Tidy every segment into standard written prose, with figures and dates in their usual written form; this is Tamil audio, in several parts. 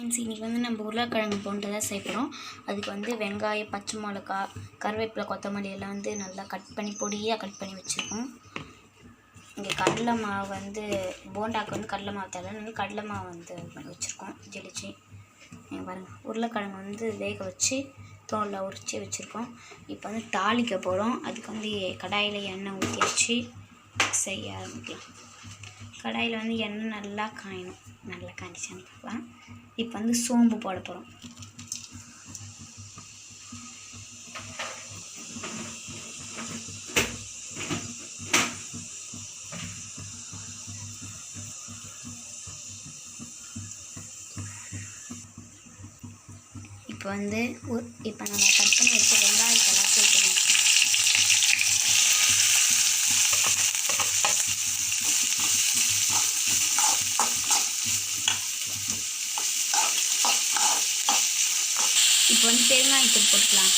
ஃப்ரெண்ட்ஸ், இன்றைக்கி வந்து நம்ம உருளைக்கிழங்கு போண்டு தான் செய்ய போகிறோம். அதுக்கு வந்து வெங்காயம், பச்சை மிளகா, கருவேப்பிலை, கொத்தமல்லி எல்லாம் வந்து நல்லா கட் பண்ணி பொடியாக கட் பண்ணி வச்சுருக்கோம். இங்கே கடலை மாவு வந்து போண்டாக்கு வந்து கடலை மாவு தேவை, கடலை மாவு வந்து வச்சுருக்கோம் ஜெலிச்சு. நீங்கள் பாருங்கள், உருளைக்கிழங்கு வந்து வேக வச்சு தோலில் உரித்து வச்சுருக்கோம். இப்போ வந்து தாளிக்க போகிறோம். அதுக்கு வந்து கடாயில் எண்ணெய் ஊற்றி வச்சு செய்ய ஆரம்பிக்கலாம். கடாயில் வந்து எண்ணெய் நல்லா காயணும். நல்லா காய்ச்சின்னு பார்க்கலாம். இப்போ வந்து சோம்பு போட போகிறோம். இப்போ வந்து இப்போ நம்ம கட் பண்ணி வச்ச வெங்காயத்தெல்லாம் சேர்த்துக்கணும். இப்போ வந்து பெருங்காயத்தூள் போட்டுக்கலாம்.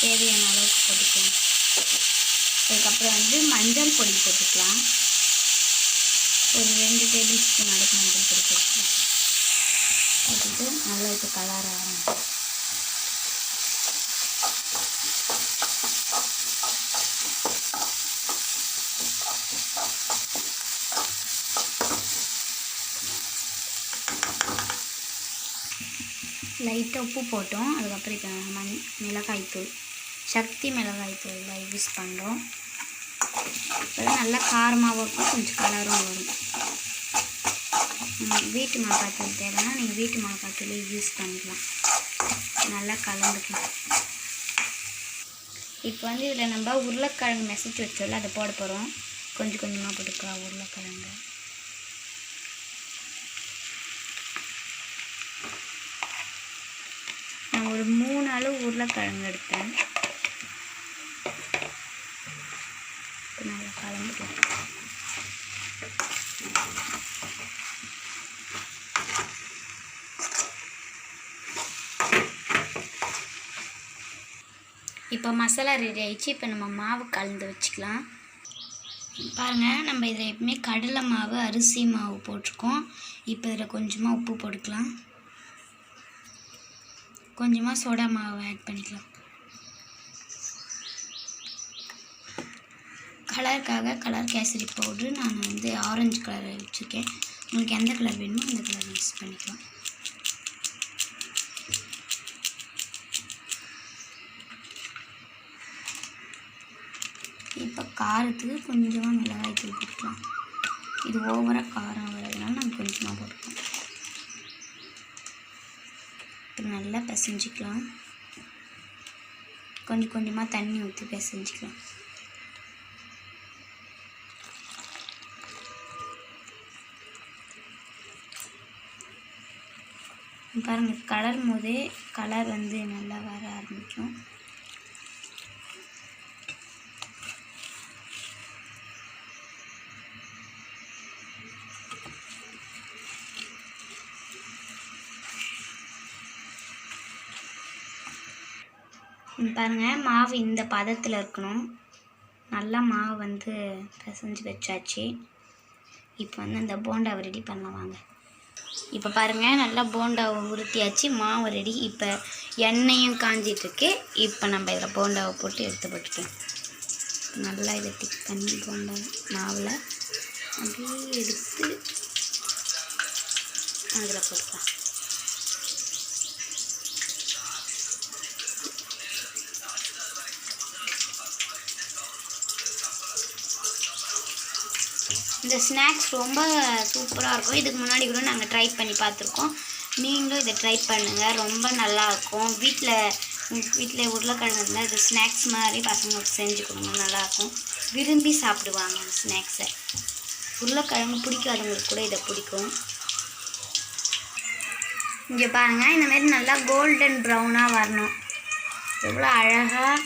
தேவையான அளவுக்கு போட்டுக்கலாம். அதுக்கப்புறம் வந்து மஞ்சள் பொடி போட்டுக்கலாம். ஒரு 2 டேபிள் ஸ்பூன் அளவுக்கு மஞ்சள் பொடி போட்டுக்கலாம். போட்டுட்டு நல்லா இப்போ கலர ஆரம்பிக்கும். லைட்டாக உப்பு போட்டோம். அதுக்கப்புறம் இப்போ மிளகாய்த்தூள், சக்தி மிளகாய்த்தூள் யூஸ் பண்ணுறோம். இப்போ நல்லா காரமாகவும் இருக்கும், கொஞ்சம் கலரும் வரும். வீட்டு மிளகாய்த்தூள் தேவைன்னா நீங்கள் வீட்டு மிளகாய்த்தூளே யூஸ் பண்ணிக்கலாம். நல்லா கலந்துக்கலாம். இப்போ வந்து இதில் நம்ம உருளைக்கிழங்கு மெசேஜ் வச்சோம்ல, அதை போட போகிறோம். கொஞ்சம் கொஞ்சமாக போட்டுக்கலாம் உருளைக்கிழங்கு. நான் ஒரு 3 அளவு உருளைக்கிழங்கு எடுத்தேன். நல்லா கலந்துக்கலாம். இப்போ மசாலா ரெடி ஆகிடுச்சு. இப்போ நம்ம மாவு கலந்து வச்சுக்கலாம். பாருங்கள், நம்ம இதில் எப்பவுமே கடலை மாவு, அரிசி மாவு போட்டிருக்கோம். இப்போ இதில் கொஞ்சமாக உப்பு போட்டுக்கலாம். கொஞ்சமாக சோடா மாவு ஆட் பண்ணிக்கலாம். கலருக்காக கலர் கேசரி பவுட்ரு நான் வந்து ஆரஞ்சு கலர் வச்சுருக்கேன். உங்களுக்கு எந்த கலர் வேணுமோ அந்த கலர் யூஸ் பண்ணிக்கலாம். இப்போ காரத்துக்கு கொஞ்சமாக மிளகாய்த்தூள் போட்டுக்கலாம். இது ஓவராக காரம் வரதுனால நான் கொஞ்சமாக போட்டுக்கலாம். இப்போ நல்லா பிசைஞ்சிக்கலாம். கொஞ்சம் கொஞ்சமாக தண்ணி ஊற்றி பிசைஞ்சிக்கலாம். பாருங்கள், கலரும் போதே கலர் வந்து நல்லா வர ஆரம்பிக்கும். பாருங்கள், மாவு இந்த பதத்தில் இருக்கணும். நல்லா மாவு வந்து பிசைஞ்சு வச்சாச்சு. இப்போ வந்து அந்த போண்டாவை ரெடி பண்ணலாம் வாங்க. இப்போ பாருங்கள், நல்லா போண்டாவை உருட்டியாச்சு, மாவு ரெடி. இப்போ எண்ணெயும் காஞ்சிட்ருக்கு. இப்போ நம்ம இதில் போண்டாவை போட்டு எடுத்து போட்டுக்கலாம். நல்லா இதை டிக் பண்ணி போண்டா மாவில் அப்படியே எடுத்து அதில் போட்டுக்கலாம். இந்த ஸ்நாக்ஸ் ரொம்ப சூப்பராக இருக்கும். இதுக்கு முன்னாடி கூட நாங்கள் ட்ரை பண்ணி பார்த்துருக்கோம். நீங்களும் இதை ட்ரை பண்ணுங்கள், ரொம்ப நல்லாயிருக்கும். வீட்டில் உருளைக்கிழங்கு இருந்தால் இது ஸ்நாக்ஸ் மாதிரி பசங்களுக்கு செஞ்சு கொடுங்க, நல்லாயிருக்கும். விரும்பி சாப்பிடுவாங்க இந்த ஸ்நாக்ஸை. உருளைக்கிழங்கு பிடிக்காதவங்களுக்கு கூட இதை பிடிக்கும். இங்கே பாருங்கள், இந்தமாரி நல்லா கோல்டன் ப்ரௌனாக வரணும். எவ்வளோ அழகாக,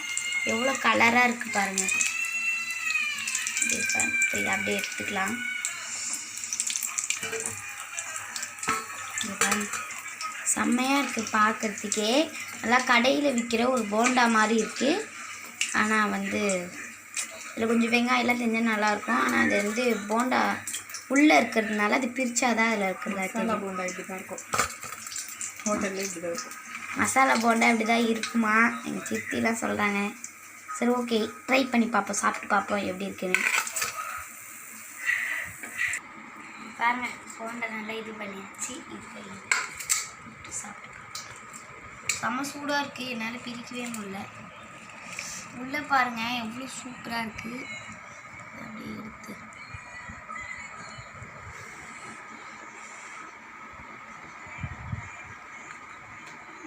எவ்வளோ கலராக இருக்குது பாருங்கள். இதை அப்படியே எடுத்துக்கலாம். செம்மையாக இருக்குது பார்க்குறதுக்கே. நல்லா கடையில் விற்கிற ஒரு போண்டா மாதிரி இருக்குது. ஆனால் வந்து இதில் கொஞ்சம் வெங்காயம்லாம் செஞ்சால் நல்லாயிருக்கும். ஆனால் அது வந்து போண்டா உள்ளே இருக்கிறதுனால அது பிரித்தா தான் அதில் இருக்கிறதா தெரியும். போண்டா இப்படி தான் இருக்கும். ஹோட்டல்லே இப்படி தான் இருக்கும். மசாலா போண்டா இப்படி தான் இருக்குமா எங்கள் சித்திலாம் சொல்கிறாங்க. சரி ஓகே, ட்ரை பண்ணி பார்ப்போம், சாப்பிட்டு பார்ப்போம் எப்படி இருக்குன்னு. பாருங்க, போண்டா நல்லா இது பண்ணியாச்சு. இது சாப்பிட்டு செம்ம சூடாக இருக்குது, என்னால் பிரிக்கவே முடியல. உள்ளே பாருங்கள் எவ்வளோ சூப்பராக இருக்குது. அப்படி எடுத்து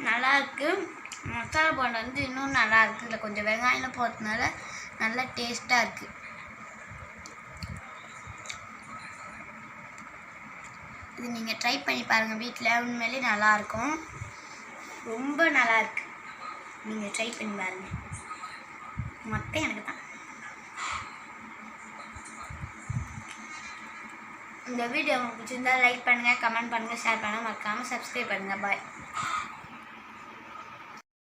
நல்லாயிருக்கு. மசாலா போண்டா வந்து இன்னும் நல்லா இருக்குது. இதில் கொஞ்சம் வெங்காயம் போகிறதுனால நல்லா டேஸ்ட்டாக இருக்குது. இது நீங்கள் ட்ரை பண்ணி பாருங்கள் வீட்டில், உண்மையிலே நல்லாயிருக்கும், ரொம்ப நல்லாயிருக்கு. நீங்கள் ட்ரை பண்ணி பாருங்கள். மொத்தம் எனக்கு தான். இந்த வீடியோ உங்களுக்கு பிடிச்சிருந்தா லைக் பண்ணுங்கள், கமெண்ட் பண்ணுங்கள், ஷேர் பண்ணுங்கள், மறக்காமல் சப்ஸ்கிரைப் பண்ணுங்கள். பாய்.